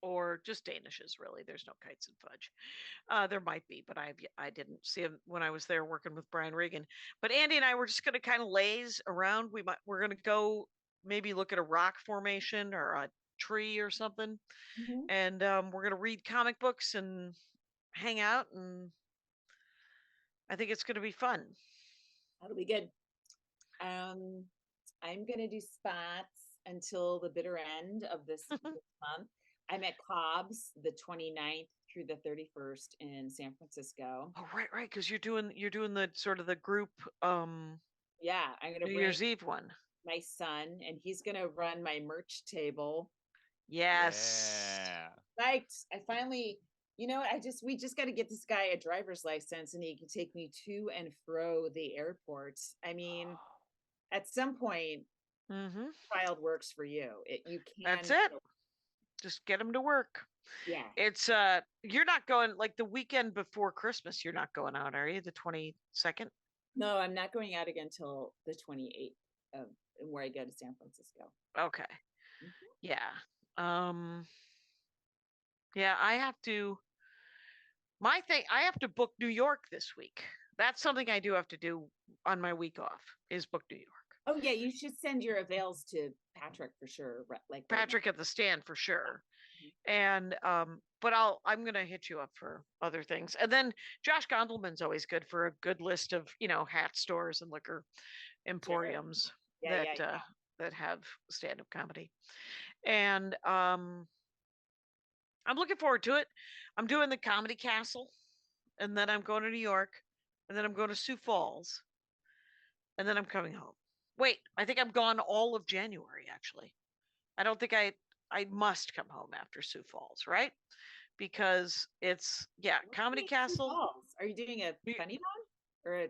Or just Danishes, really. There's no Kites and Fudge. There might be, but I didn't see him when I was there working with Brian Regan. But Andy and I were just going to kind of laze around. We're going to go maybe look at a rock formation or a tree or something, and we're going to read comic books and hang out. And I think it's going to be fun. That'll be good. I'm going to do spots until the bitter end of this month. I'm at Cobb's the 29th through the 31st in San Francisco. Oh, right, because you're doing the sort of the group yeah, I'm gonna New Year's Eve one. My son, and he's gonna run my merch table. Yes. Yeah. Psyched. I finally, you know, we just got to get this guy a driver's license and he can take me to and fro the airport. I mean, at some point, child works for you. You can. That's it. Just get them to work. Yeah. It's you're not going like the weekend before Christmas. You're not going out, are you? The 22nd? No, I'm not going out again till the 28th, where I go to San Francisco. Okay. Yeah. Yeah, I have to. I have to book New York this week. That's something I do have to do on my week off. Is book New York. Oh yeah, you should send your avails to Patrick for sure. Like Patrick at the stand for sure. And but I'm gonna hit you up for other things. And then Josh Gondelman's always good for a good list of, you know, hat stores and liquor emporiums that have stand-up comedy. And I'm looking forward to it. I'm doing the Comedy Castle, and then I'm going to New York, and then I'm going to Sioux Falls, and then I'm coming home. Wait, I think I'm gone all of January, actually. I don't think I must come home after Sioux Falls, right? Because it's What Comedy are you doing in Sioux Castle. Falls? Are you doing a We- funny one or a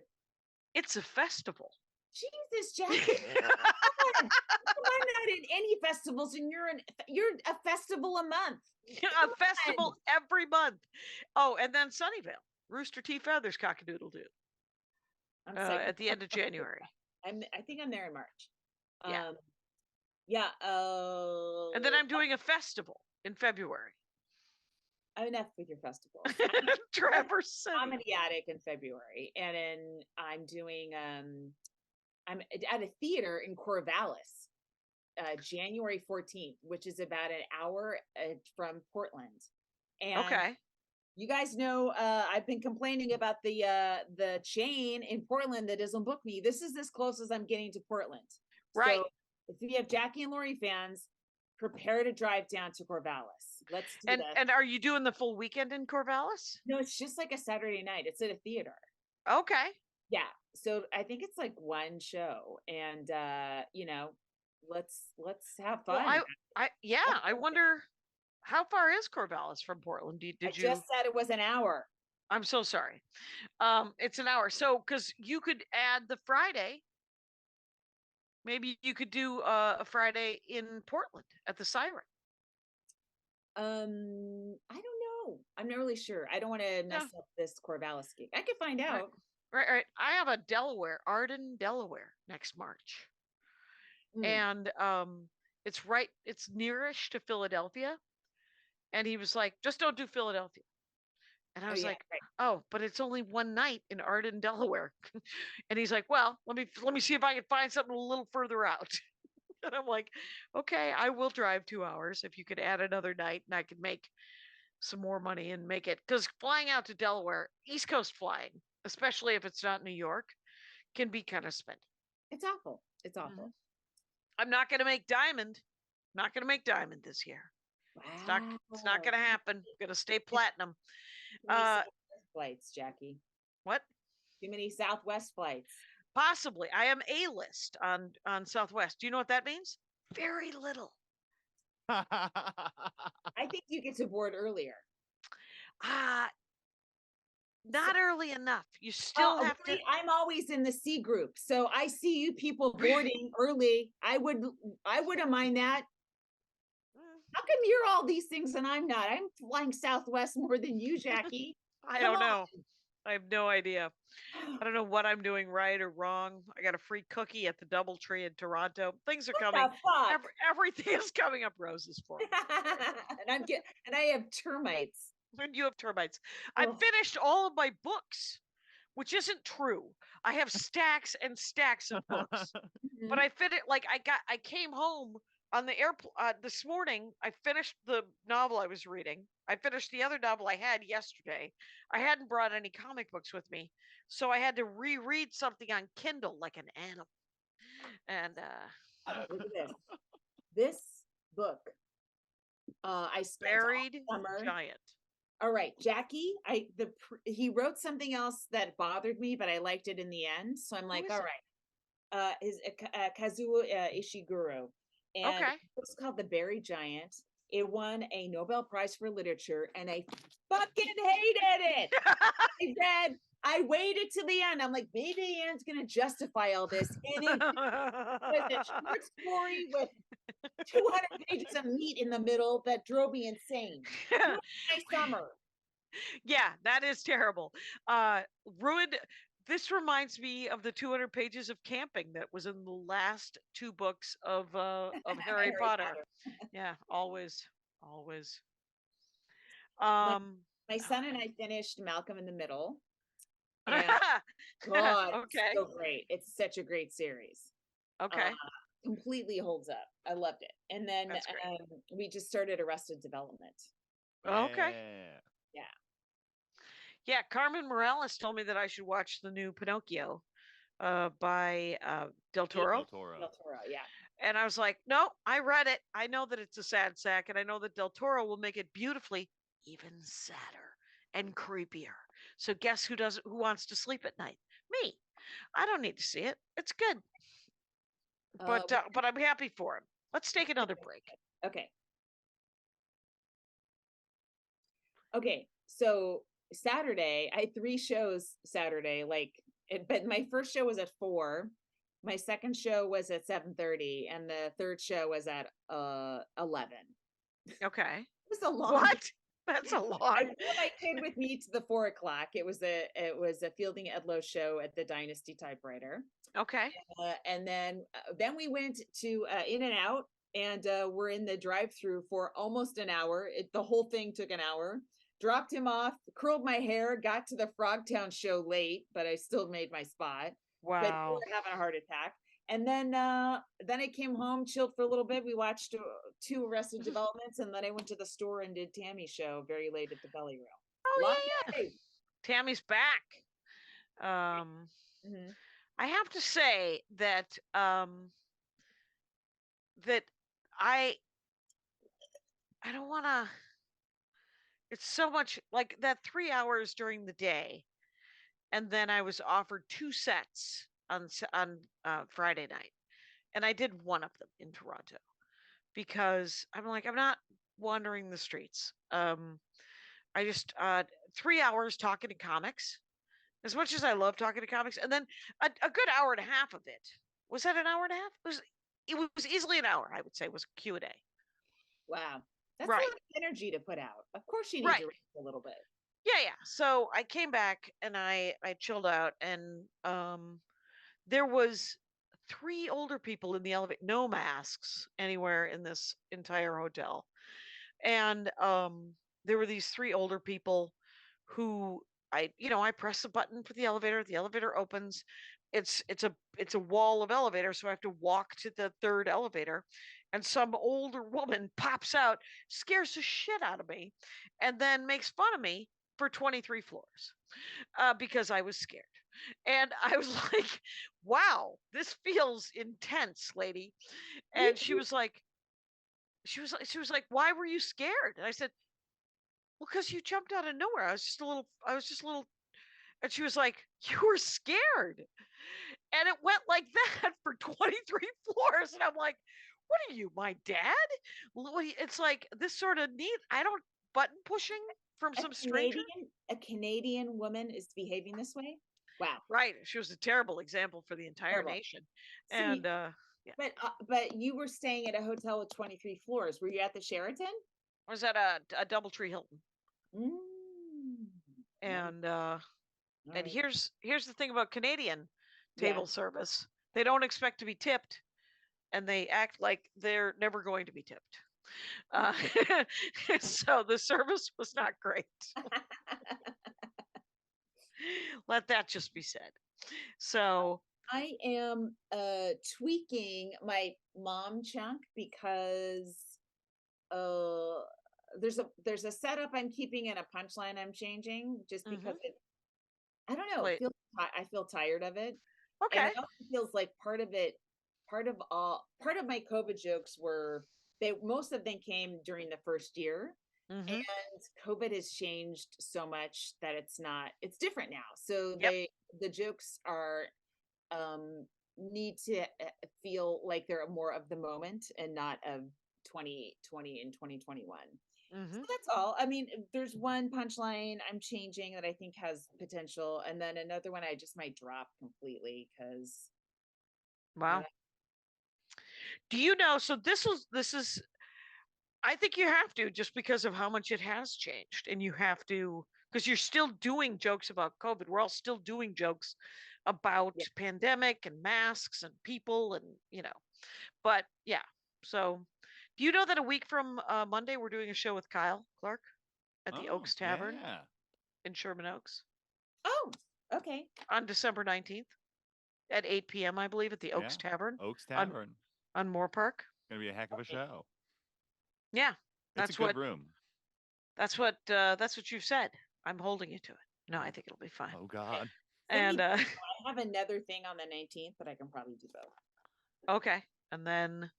It's a festival. Jesus, Jackie? Come on, not in any festivals, and you're a festival a month. A festival every month. Oh, and then Sunnyvale, Rooster T. Feathers, Cockadoodle-Doo, I'm psyched. at the end of January. I think I'm there in March. Yeah. Yeah. And then I'm doing a festival in February. Enough with your festivals. Traverse City. Comedy Attic in February, and then I'm doing I'm at a theater in Corvallis, January 14th, which is about an hour from Portland. And Okay. you guys know I've been complaining about the chain in Portland that doesn't book me. This is as close as I'm getting to Portland. Right. So if you have Jackie and Laurie fans, prepare to drive down to Corvallis. Let's do that. And are you doing the full weekend in Corvallis? No, it's just like a Saturday night. It's at a theater. Okay. Yeah. So I think it's like one show, and let's have fun. Well, I wonder how far is Corvallis from Portland? Did I you? just said it was an hour. I'm so sorry. It's an hour. So because you could add the Friday. Maybe you could do a Friday in Portland at the Siren. I don't know. I'm not really sure. I don't want to mess up this Corvallis gig. I could find out. Right. I have a Arden, Delaware next March. And it's nearish to Philadelphia. And he was like, just don't do Philadelphia. And I was like, right. oh, but it's only one night in Arden, Delaware. And he's like, well, let me see if I can find something a little further out. And I'm like, okay, I will drive 2 hours if you could add another night and I could make some more money and make it. Because flying out to Delaware, East Coast flying, especially if it's not New York, can be kind of spendy. It's awful. It's awful. I'm not going to make diamond. Not going to make diamond this year. Wow. It's not going to happen. I'm going to stay platinum. Too many Southwest flights, Jackie. What? Too many Southwest flights. Possibly. I am A-list on Southwest. Do you know what that means? Very little. I think you get to board earlier. Not early enough. You still have to. I'm always in the C group, so I see you people boarding early. I wouldn't mind that. How come you're all these things and I'm not? I'm flying Southwest more than you, Jackie. I don't know. I have no idea. I don't know what I'm doing right or wrong. I got a free cookie at the DoubleTree in Toronto. Things are coming. Everything is coming up roses for me. and I have termites. And you have termites. I finished all of my books, which isn't true. I have stacks and stacks of books. But I I came home on the airplane this morning. I finished the novel I was reading. I finished the other novel I had yesterday. I hadn't brought any comic books with me, so I had to reread something on Kindle like an animal. And look at this book. I spent Buried summer. Giant. All right, Jackie. He wrote something else that bothered me, but I liked it in the end. So I'm like, all right. His Kazuo Ishiguro. And it's called The Buried Giant. It won a Nobel Prize for Literature, and I fucking hated it. I waited till the end. I'm like, maybe Anne's gonna justify all this. And it was a short story with 200 pages of meat in the middle that drove me insane. My summer. Yeah, that is terrible. Ruined. This reminds me of the 200 pages of camping that was in the last 2 books of Harry Potter. Yeah, always. My son and I finished Malcolm in the Middle. And God, it's so great. It's such a great series. Okay. Completely holds up. I loved it. And then we just started Arrested Development. Okay. Yeah. Yeah, Carmen Morales told me that I should watch the new Pinocchio by Del Toro. Del Toro, yeah. And I was like, no, I read it. I know that it's a sad sack, and I know that Del Toro will make it beautifully even sadder and creepier. So guess who wants to sleep at night? Me. I don't need to see it. It's good. But I'm happy for him. Let's take another break. Okay. Okay. So Saturday, I had 3 shows Saturday. But my first show was at 4. My second show was at 7:30, and the third show was at 11. Okay. It was a long. What? That's a I lot. brought my kid with me to the 4 o'clock. It was a Fielding Edlow show at the Dynasty Typewriter. Okay. And then we went to In-N-Out, and we're in the drive-through for almost an hour. The whole thing took an hour. Dropped him off, curled my hair, got to the Frogtown show late, but I still made my spot. But we Wow. were having a heart attack. And then I came home, chilled for a little bit. We watched 2 Arrested Developments, and then I went to the store and did Tammy's show very late at the Belly Room. Oh, Long yeah. day. Tammy's back. Mhm. I have to say that that I don't want to. It's so much like that 3 hours during the day, and then I was offered 2 sets on Friday night, and I did one of them in Toronto because I'm like, I'm not wandering the streets. I just 3 hours talking to comics, as much as I love talking to comics, and then a good hour and a half of it. Was that an hour and a half? It was easily an hour, I would say, was Q&A. Wow. That's Right. a lot of energy to put out. Of course you need Right. to rest a little bit. Yeah. So I came back and I chilled out, and there was 3 older people in the elevator, no masks anywhere in this entire hotel. And there were these 3 older people who I press the button for the elevator opens. It's a wall of elevator, so I have to walk to the 3rd elevator, and some older woman pops out, scares the shit out of me, and then makes fun of me for 23 floors because I was scared. And I was like, wow, this feels intense, lady. And she was like, why were you scared? And I said, well, because you jumped out of nowhere. I was just a little. And she was like, you were scared. And it went like that for 23 floors. And I'm like, what are you, my dad? It's like this sort of button pushing from some stranger. A Canadian woman is behaving this way. Wow. Right. She was a terrible example for the entire Terrible. nation. So And but you were staying at a hotel with 23 floors. Were you at the Sheraton? I was at a DoubleTree Hilton. Mm. And All and right. here's the thing about Canadian table service. They don't expect to be tipped, and they act like they're never going to be tipped. So the service was not great. Let that just be said. So I am tweaking my mom chunk because there's a setup I'm keeping and a punchline I'm changing just because I don't know. Wait. I feel tired of it. Okay. And it also feels like part of my COVID jokes were most of them came during the first year. Mhm. And COVID has changed so much that it's different now. So Yep. the jokes are need to feel like they're more of the moment and not of 2020 and 2021. So Mhm. that's all. I mean, there's one punchline I'm changing that I think has potential, and then another one I just might drop completely because Wow. Do you know? So this is. I think you have to, just because of how much it has changed, and you have to, because you're still doing jokes about COVID. We're all still doing jokes about pandemic and masks and people, and But yeah. So, do you know that a week from Monday we're doing a show with Kyle Clark at the Oaks Tavern Yeah. in Sherman Oaks oh, okay. on December 19th at 8 p.m. I believe at the Oaks Tavern Oaks on- Tavern. on Moore Park. Gonna be a heck of a show. Yeah, It's that's a good what room. that's what you've said. I'm holding you to it. No, I think it'll be fine. Oh God. And I have another thing on the 19th, but I can probably do both. okay. and then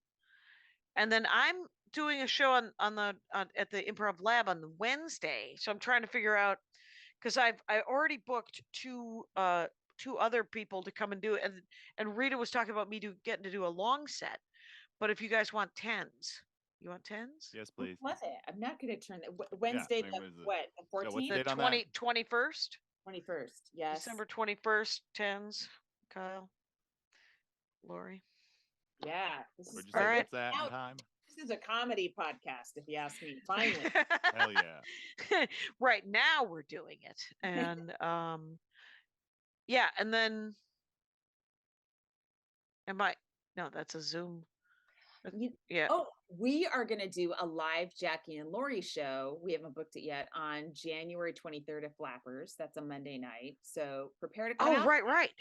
I'm doing a show at the Improv Lab on Wednesday. So I'm trying to figure out, because I already booked two other people to come and do it, and Rita was talking about me getting to do a long set. But if you guys want tens, you want tens? Yes, What please. was it? I'm not going to turn that. Wednesday, I mean, the what is it? what? The what's 14th, the The date on that? 21st, 21st. Yes. December 21st, tens. Kyle, Laurie. Yeah. This is Where'd you All say right. that's at in Now- time? This is a comedy podcast, if you ask me. Finally. Hell yeah. Right now we're doing it, and yeah, and then no, that's a Zoom. You- Yeah. Oh, we are going to do a live Jackie and Laurie show. We haven't booked it yet on January 23rd at Flappers. That's a Monday night. So prepare to come Oh, out. right.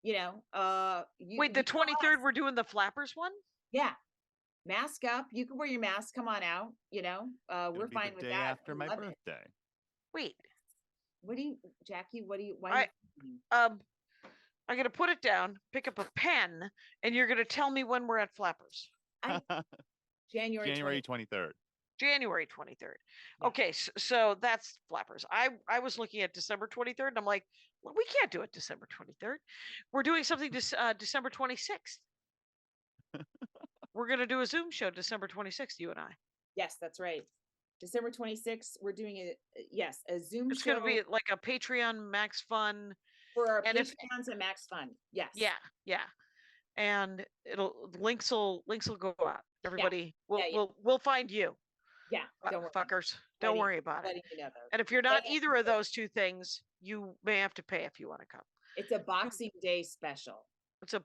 You know, Wait, the you call 23rd us. we're doing the Flappers one? Yeah. Mask up. You can wear your mask. Come on out. You know, It'll we're be fine the with day that. after We my love it. birthday. Wait, What do you, Jackie? Why? I'm gonna put it down, pick up a pen, and you're gonna tell me when we're at Flappers. January January 20th. 23rd. January 23rd. Yeah. Okay, so that's Flappers. I was looking at December 23rd, and I'm like, well, we can't do it December 23rd. We're doing something December 26th. We're gonna do a Zoom show December 26th, you and I. Yes, that's right. December 26th, we're doing a Zoom It's show gonna be like a Patreon Max Fun. for our and if- Patreons and Max Fun. Yes. Yeah. And links will go out. Everybody, Yeah. we'll find you. Yeah. Don't worry. Fuckers. Don't Letting- worry about it. letting you know, though. And if you're not Yeah. either of those two things, you may have to pay if you want to come. It's a Boxing Day special. It's a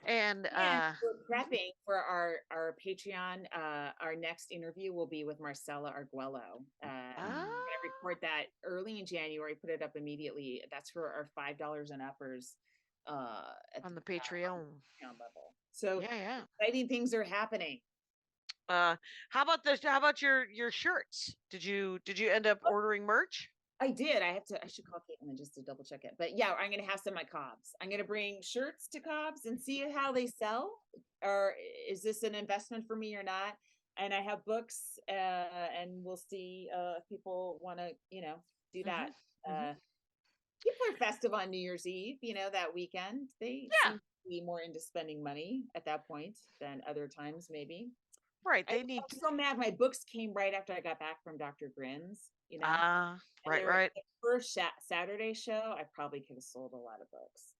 and And we're prepping for our Patreon. Our next interview will be with Marcella Arguello. We're gonna record that early in January, put it up immediately. That's for our $5 and uppers at on the Patreon. Patreon level. So Yeah. exciting things are happening. How about your shirts? Did you end up ordering merch? I did. I should call Caitlin just to double check it. But yeah, I'm gonna have some at Cobb's. I'm gonna bring shirts to Cobb's and see how they sell. Or is this an investment for me or not? And I have books, and we'll see if people want to, do that. People are festive on New Year's Eve, that weekend. They seem to be more into spending money at that point than other times, maybe. Right. They need I'm so mad. My books came right after I got back from Dr. Grin's, And right. the first Saturday show, I probably could have sold a lot of books.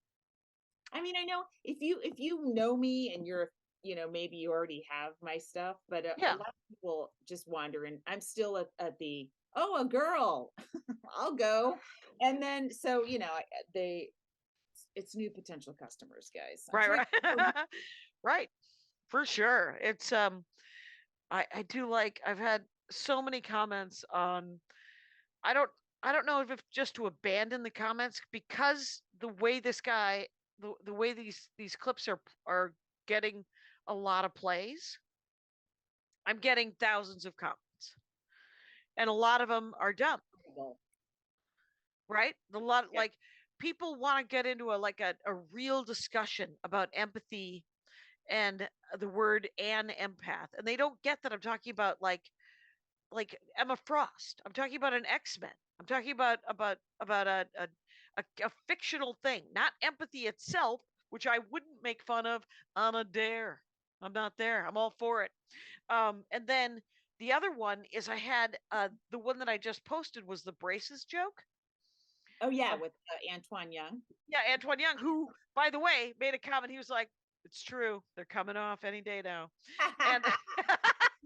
I mean, I know if you know me and you're, maybe you already have my stuff, but a lot of people just wander in. I'm still at the, a girl, I'll go. And then, so, it's new potential customers, guys. Right. Right. For sure. It's, I do like, I've had so many comments on, I don't know if it's just to abandon the comments, because the way this guy, the way these clips are getting a lot of plays, I'm getting thousands of comments, and a lot of them are dumb. Right? Like, people want to get into a real discussion about empathy and the word "an empath," and they don't get that I'm talking about like Emma Frost. I'm talking about an X-Men. I'm talking about a fictional thing, not empathy itself, which I wouldn't make fun of on a dare. I'm not there. I'm all for it. And then the other one is, I had the one that I just posted was the braces joke. Oh yeah, with Antoine Young. Yeah, Antoine Young, who, by the way, made a comment. He was like, "It's true. They're coming off any day now." And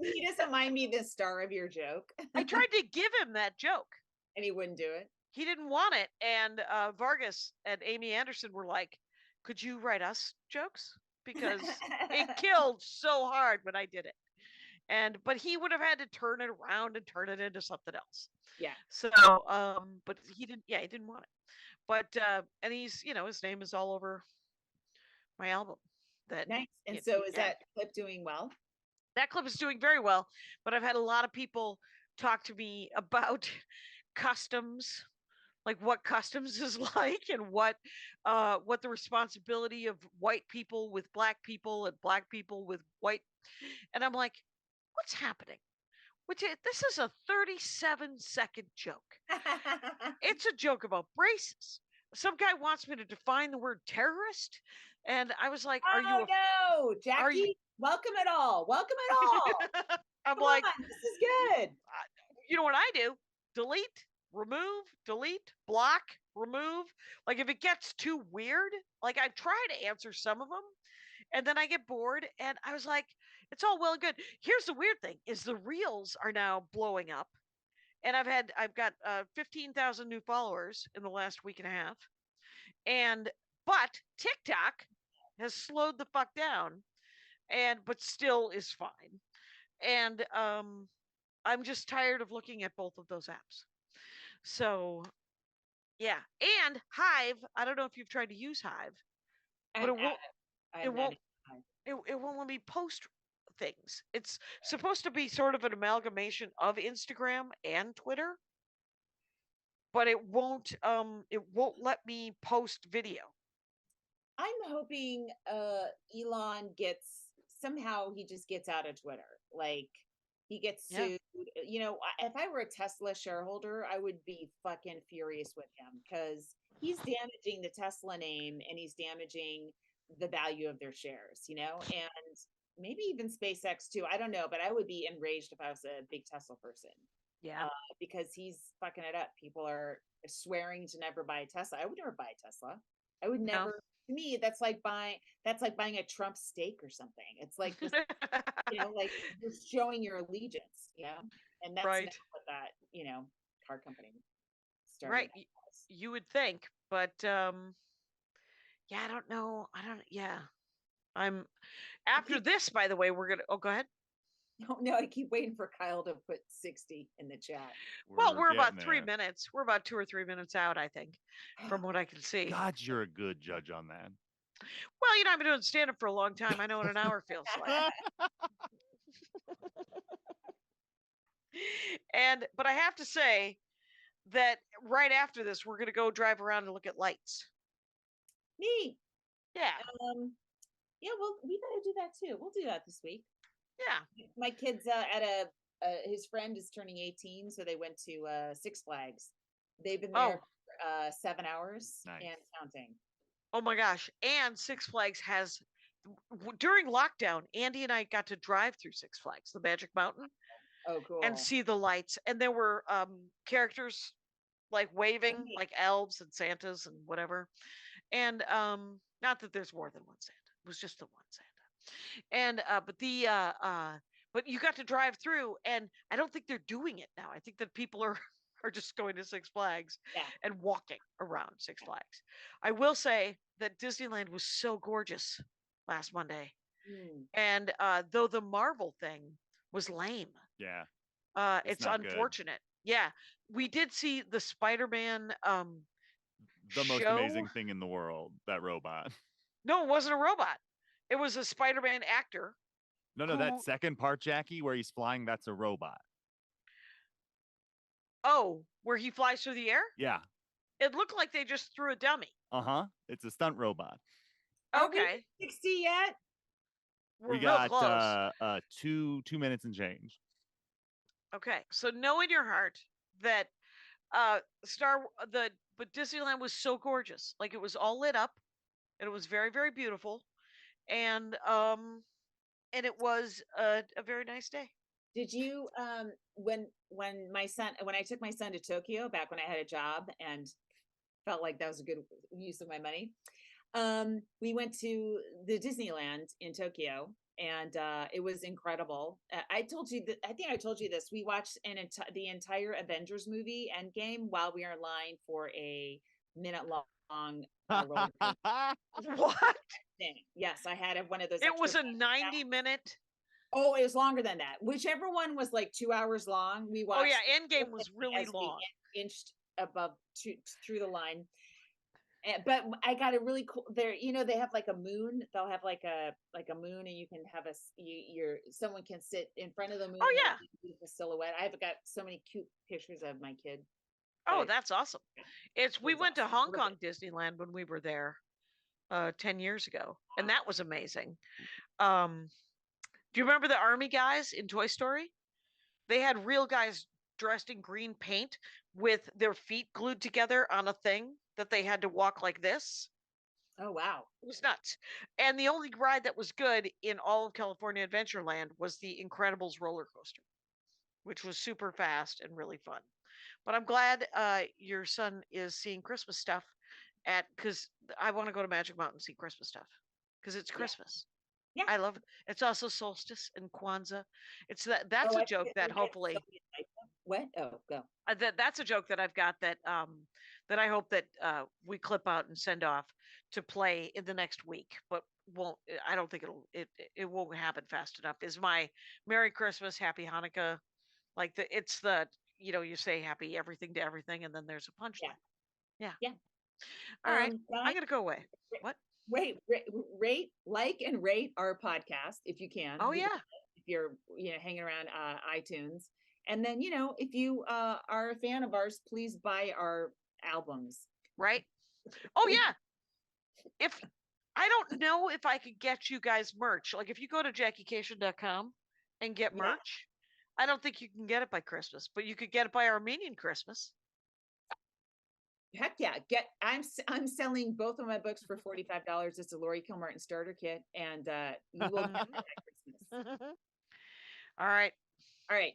he doesn't mind me the star of your joke. I tried to give him that joke, and he wouldn't do it. He didn't want it. And Vargas and Amy Anderson were like, "Could you write us jokes? Because it killed so hard when I did it." But he would have had to turn it around and turn it into something else. Yeah. So, but he didn't. Yeah, he didn't want it. But and he's, his name is all over my album. That nice. And so, is that clip doing well? That clip is doing very well. But I've had a lot of people talk to me about customs, like what customs is like, and what the responsibility of white people with black people and black people with white. And I'm like, what's happening? This is a 37-second joke. It's a joke about braces. Some guy wants me to define the word terrorist, and I was like, "Are you?" No, Jackie. Welcome it all. Welcome it all. I'm Come like, on, this is good. you know what I do? Delete, remove, delete, block, remove. Like if it gets too weird, like I try to answer some of them, and then I get bored, and I was like, it's all well and good. Here's the weird thing: is the reels are now blowing up, and I've got 15,000 new followers in the last week and a half, and but TikTok has slowed the fuck down, but still is fine, and I'm just tired of looking at both of those apps. So yeah, and Hive. I don't know if you've tried to use Hive, but it won't. It won't. It won't let me post things. It's supposed to be sort of an amalgamation of Instagram and Twitter, but it won't let me post video. I'm hoping Elon gets somehow he just gets out of Twitter. Like he gets sued. You know, if I were a Tesla shareholder, I would be fucking furious with him because he's damaging the Tesla name and he's damaging the value of their shares, you know, and maybe even SpaceX too. I don't know, but I would be enraged if I was a big Tesla person. Yeah. Because he's fucking it up. People are swearing to never buy a Tesla. I would never buy a Tesla. I would never. No. To me, that's like buying a Trump steak or something. It's like this, you know, like you're showing your allegiance, you know, and that's right. Not what that, you know, car company started. Right. You would think, but yeah, I don't know. Yeah. I'm after this, by the way, we're gonna go ahead. No, I keep waiting for Kyle to put 60 in the chat. We're about 3 minutes. We're about 2 or 3 minutes out, I think, from what I can see. God, you're a good judge on that. Well, you know, I've been doing stand-up for a long time. I know what an hour feels like. But I have to say that right after this, we're gonna go drive around and look at lights. Neat. Yeah. Yeah, well, we gotta do that too. We'll do that this week. Yeah. My kid's his friend is turning 18, so they went to Six Flags. They've been there for 7 hours and counting. Oh my gosh. And Six Flags has, during lockdown, Andy and I got to drive through Six Flags, the Magic Mountain. Oh, cool. And see the lights. And there were characters like waving, like elves and Santas and whatever. And not that there's more than one Santa. It was just the one Santa. And but you got to drive through, and I don't think they're doing it now. I think that people are just going to Six Flags and walking around Six Flags. I will say that Disneyland was so gorgeous last Monday. And though the Marvel thing was lame. Yeah. It's unfortunate. Good. Yeah. We did see the Spider-Man the most amazing thing in the world, that robot. No, it wasn't a robot. It was a Spider-Man actor. No, that second part, Jackie, where he's flying, that's a robot. Oh, where he flies through the air? Yeah. It looked like they just threw a dummy. Uh-huh. It's a stunt robot. Okay. Are we 60 yet? We're we got close. 2 minutes and change. Okay. So know in your heart that but Disneyland was so gorgeous. Like it was all lit up and it was very, very beautiful. And it was a very nice day. Did you when I took my son to Tokyo back when I had a job and felt like that was a good use of my money, we went to the Disneyland in Tokyo and it was incredible. I told you that, I think I told you this. We watched the entire Avengers movie Endgame while we were in line for a minute-long roller coaster. What? Yes, I had one of those. It was a 90-minute. Oh, it was longer than that. Whichever one was like 2 hours long. We watched. Oh yeah, Endgame was really long. Inched above through the line. But I got a really cool there. You know, they have like a moon. They'll have like a moon, and you can have someone can sit in front of the moon. Oh yeah, beautiful silhouette. I've got so many cute pictures of my kid. Oh, But that's awesome. We was went to awesome. Hong Loved Kong it. Disneyland when we were there 10 years ago, and that was amazing. Do you remember the army guys in Toy Story? They had real guys dressed in green paint with their feet glued together on a thing that they had to walk like this. Oh wow. It was nuts. And the only ride that was good in all of California Adventureland was the Incredibles roller coaster, which was super fast and really fun. But I'm glad your son is seeing Christmas stuff because I want to go to Magic Mountain and see Christmas stuff because it's Yeah. Christmas. Yeah. I love it. It's also solstice and Kwanzaa. That's Oh, a I joke forget- that forget hopefully somebody typed them. What? Oh, go. that's a joke that I've got that I hope that we clip out and send off to play in the next week, but won't I don't think it won't happen fast enough. Is my Merry Christmas, Happy Hanukkah, like it's the you say happy everything to everything and then there's a punchline. Yeah. Yeah. All right. Guys, I'm gonna go away. What? rate, like, and rate our podcast if you can. Oh Give yeah. it- If you're hanging around iTunes, and then if you are a fan of ours, please buy our albums. Right. Oh yeah. If I don't know if I could get you guys merch. Like if you go to JackieCation.com and get Yeah. merch, I don't think you can get it by Christmas, but you could get it by Armenian Christmas. Heck yeah! I'm selling both of my books for $45. It's a Laurie Kilmartin starter kit, and you will get that at Christmas. All right. All right.